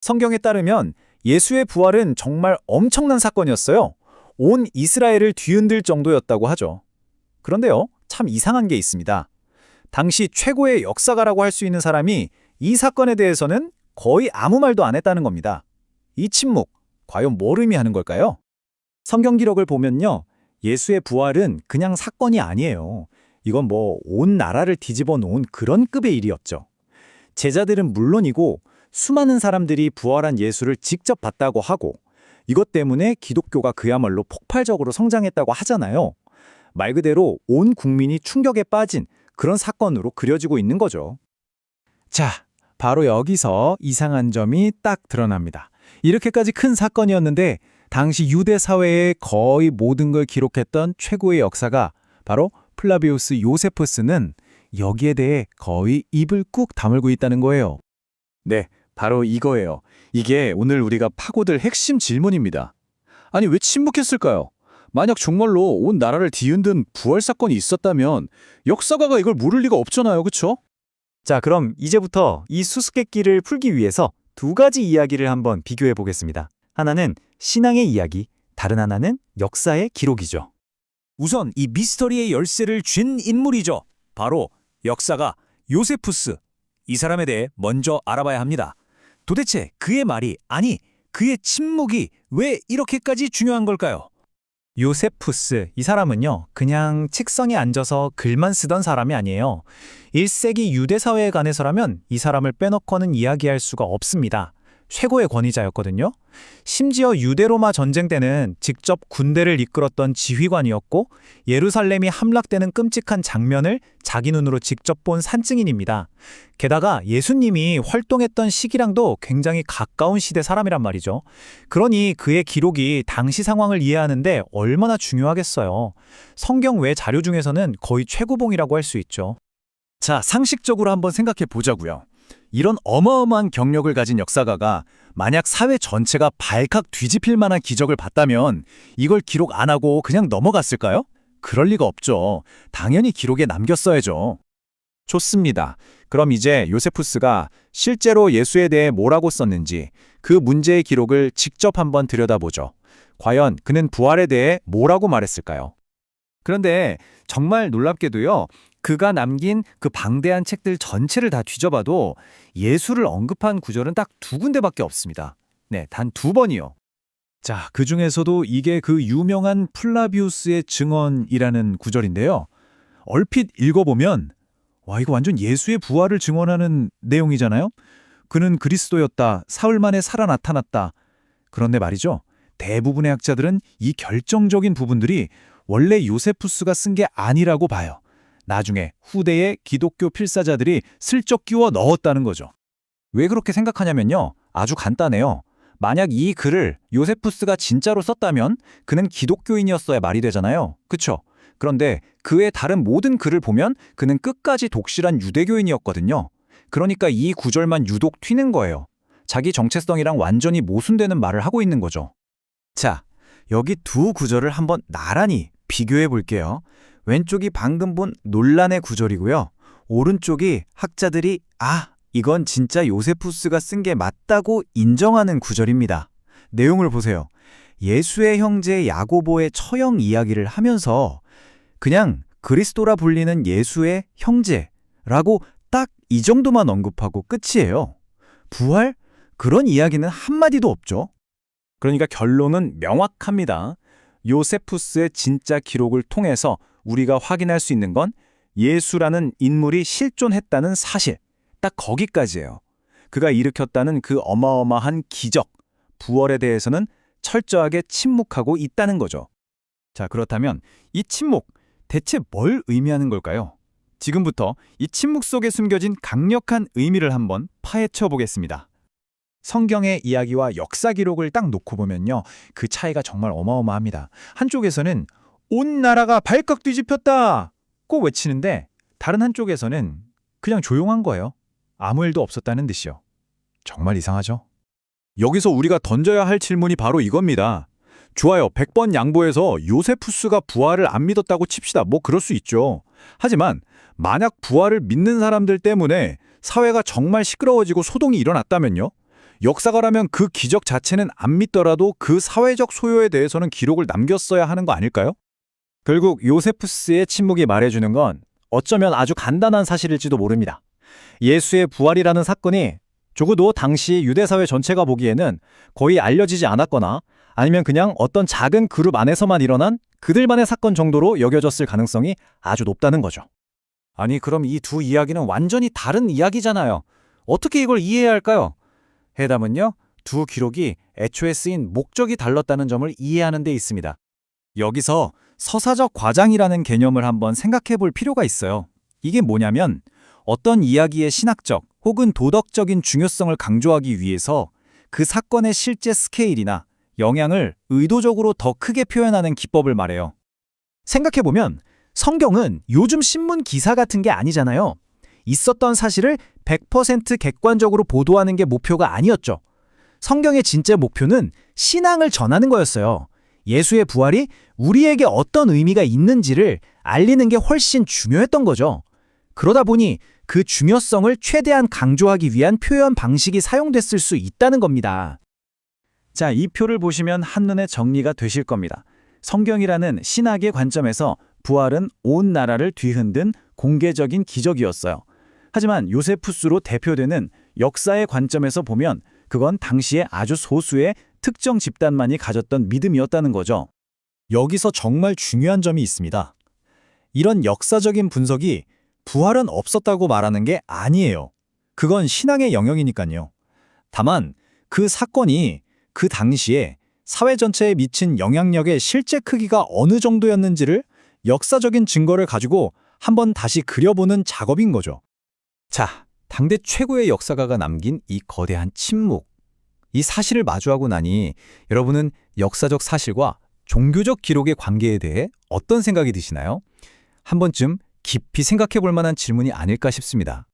성경에 따르면 예수의 부활은 정말 엄청난 사건이었어요. 온 이스라엘을 뒤흔들 정도였다고 하죠. 그런데요, 참 이상한 게 있습니다. 당시 최고의 역사가라고 할 수 있는 사람이 이 사건에 대해서는 거의 아무 말도 안 했다는 겁니다. 이 침묵, 과연 뭘 의미하는 걸까요? 성경 기록을 보면요, 예수의 부활은 그냥 사건이 아니에요. 이건 온 나라를 뒤집어 놓은 그런 급의 일이었죠. 제자들은 물론이고 수많은 사람들이 부활한 예수를 직접 봤다고 하고 이것 때문에 기독교가 그야말로 폭발적으로 성장했다고 하잖아요. 말 그대로 온 국민이 충격에 빠진 그런 사건으로 그려지고 있는 거죠. 자, 바로 여기서 이상한 점이 딱 드러납니다. 이렇게까지 큰 사건이었는데 당시 유대 사회의 거의 모든 걸 기록했던 최고의 역사가 바로 플라비우스 요세푸스는 여기에 대해 거의 입을 꾹 다물고 있다는 거예요. 네, 바로 이거예요. 이게 오늘 우리가 파고들 핵심 질문입니다. 아니, 왜 침묵했을까요? 만약 정말로 온 나라를 뒤흔든 부활 사건이 있었다면 역사가가 이걸 모를 리가 없잖아요, 그쵸? 자, 그럼 이제부터 이 수수께끼를 풀기 위해서 두 가지 이야기를 한번 비교해 보겠습니다. 하나는 신앙의 이야기, 다른 하나는 역사의 기록이죠. 우선 이 미스터리의 열쇠를 쥔 인물이죠. 바로 역사가 요세푸스. 이 사람에 대해 먼저 알아봐야 합니다. 도대체 그의 말이, 아니, 그의 침묵이 왜 이렇게까지 중요한 걸까요? 요세푸스, 이 사람은요, 그냥 책상에 앉아서 글만 쓰던 사람이 아니에요. 1세기 유대 사회에 관해서라면 이 사람을 빼놓고는 이야기할 수가 없습니다. 최고의 권위자였거든요. 심지어 유대로마 전쟁 때는 직접 군대를 이끌었던 지휘관이었고 예루살렘이 함락되는 끔찍한 장면을 자기 눈으로 직접 본 산증인입니다. 게다가 예수님이 활동했던 시기랑도 굉장히 가까운 시대 사람이란 말이죠. 그러니 그의 기록이 당시 상황을 이해하는데 얼마나 중요하겠어요. 성경 외 자료 중에서는 거의 최고봉이라고 할 수 있죠. 자, 상식적으로 한번 생각해 보자고요. 이런 어마어마한 경력을 가진 역사가가 만약 사회 전체가 발칵 뒤집힐 만한 기적을 봤다면 이걸 기록 안 하고 그냥 넘어갔을까요? 그럴 리가 없죠. 당연히 기록에 남겼어야죠. 좋습니다. 그럼 이제 요세푸스가 실제로 예수에 대해 뭐라고 썼는지 그 문제의 기록을 직접 한번 들여다보죠. 과연 그는 부활에 대해 뭐라고 말했을까요? 그런데 정말 놀랍게도요, 그가 남긴 그 방대한 책들 전체를 다 뒤져봐도 예수를 언급한 구절은 딱 두 군데밖에 없습니다. 네, 단 2번이요. 자, 그 중에서도 이게 그 유명한 플라비우스의 증언이라는 구절인데요. 얼핏 읽어보면 와, 이거 완전 예수의 부활을 증언하는 내용이잖아요. 그는 그리스도였다. 사흘 만에 살아 나타났다. 그런데 말이죠, 대부분의 학자들은 이 결정적인 부분들이 원래 요세푸스가 쓴 게 아니라고 봐요. 나중에 후대의 기독교 필사자들이 슬쩍 끼워 넣었다는 거죠. 왜 그렇게 생각하냐면요, 아주 간단해요. 만약 이 글을 요세푸스가 진짜로 썼다면 그는 기독교인이었어야 말이 되잖아요. 그쵸? 그런데 그의 다른 모든 글을 보면 그는 끝까지 독실한 유대교인이었거든요. 그러니까 이 구절만 유독 튀는 거예요. 자기 정체성이랑 완전히 모순되는 말을 하고 있는 거죠. 자, 여기 두 구절을 한번 나란히 비교해 볼게요. 왼쪽이 방금 본 논란의 구절이고요. 오른쪽이 학자들이 이건 진짜 요세푸스가 쓴 게 맞다고 인정하는 구절입니다. 내용을 보세요. 예수의 형제 야고보의 처형 이야기를 하면서 그냥 그리스도라 불리는 예수의 형제라고 딱 이 정도만 언급하고 끝이에요. 부활? 그런 이야기는 한마디도 없죠. 그러니까 결론은 명확합니다. 요세푸스의 진짜 기록을 통해서 우리가 확인할 수 있는 건 예수라는 인물이 실존했다는 사실, 딱 거기까지예요. 그가 일으켰다는 그 어마어마한 기적, 부활에 대해서는 철저하게 침묵하고 있다는 거죠. 자, 그렇다면 이 침묵, 대체 뭘 의미하는 걸까요? 지금부터 이 침묵 속에 숨겨진 강력한 의미를 한번 파헤쳐 보겠습니다. 성경의 이야기와 역사 기록을 딱 놓고 보면요, 그 차이가 정말 어마어마합니다. 한쪽에서는 온 나라가 발칵 뒤집혔다! 꼭 외치는데 다른 한쪽에서는 그냥 조용한 거예요. 아무 일도 없었다는 듯이요. 정말 이상하죠? 여기서 우리가 던져야 할 질문이 바로 이겁니다. 좋아요, 100번 양보해서 요세푸스가 부활을 안 믿었다고 칩시다. 그럴 수 있죠. 하지만 만약 부활을 믿는 사람들 때문에 사회가 정말 시끄러워지고 소동이 일어났다면요? 역사가라면 그 기적 자체는 안 믿더라도 그 사회적 소요에 대해서는 기록을 남겼어야 하는 거 아닐까요? 결국 요세푸스의 침묵이 말해주는 건 어쩌면 아주 간단한 사실일지도 모릅니다. 예수의 부활이라는 사건이 적어도 당시 유대사회 전체가 보기에는 거의 알려지지 않았거나 아니면 그냥 어떤 작은 그룹 안에서만 일어난 그들만의 사건 정도로 여겨졌을 가능성이 아주 높다는 거죠. 아니, 그럼 이 두 이야기는 완전히 다른 이야기잖아요. 어떻게 이걸 이해해야 할까요? 해답은요, 두 기록이 애초에 쓰인 목적이 달랐다는 점을 이해하는 데 있습니다. 여기서 서사적 과장이라는 개념을 한번 생각해 볼 필요가 있어요. 이게 뭐냐면 어떤 이야기의 신학적 혹은 도덕적인 중요성을 강조하기 위해서 그 사건의 실제 스케일이나 영향을 의도적으로 더 크게 표현하는 기법을 말해요. 생각해보면 성경은 요즘 신문 기사 같은 게 아니잖아요. 있었던 사실을 100% 객관적으로 보도하는 게 목표가 아니었죠. 성경의 진짜 목표는 신앙을 전하는 거였어요. 예수의 부활이 우리에게 어떤 의미가 있는지를 알리는 게 훨씬 중요했던 거죠. 그러다 보니 그 중요성을 최대한 강조하기 위한 표현 방식이 사용됐을 수 있다는 겁니다. 자, 이 표를 보시면 한눈에 정리가 되실 겁니다. 성경이라는 신학의 관점에서 부활은 온 나라를 뒤흔든 공개적인 기적이었어요. 하지만 요세푸스로 대표되는 역사의 관점에서 보면 그건 당시에 아주 소수의 특정 집단만이 가졌던 믿음이었다는 거죠. 여기서 정말 중요한 점이 있습니다. 이런 역사적인 분석이 부활은 없었다고 말하는 게 아니에요. 그건 신앙의 영역이니까요. 다만 그 사건이 그 당시에 사회 전체에 미친 영향력의 실제 크기가 어느 정도였는지를 역사적인 증거를 가지고 한번 다시 그려보는 작업인 거죠. 자, 당대 최고의 역사가가 남긴 이 거대한 침묵. 이 사실을 마주하고 나니 여러분은 역사적 사실과 종교적 기록의 관계에 대해 어떤 생각이 드시나요? 한 번쯤 깊이 생각해 볼 만한 질문이 아닐까 싶습니다.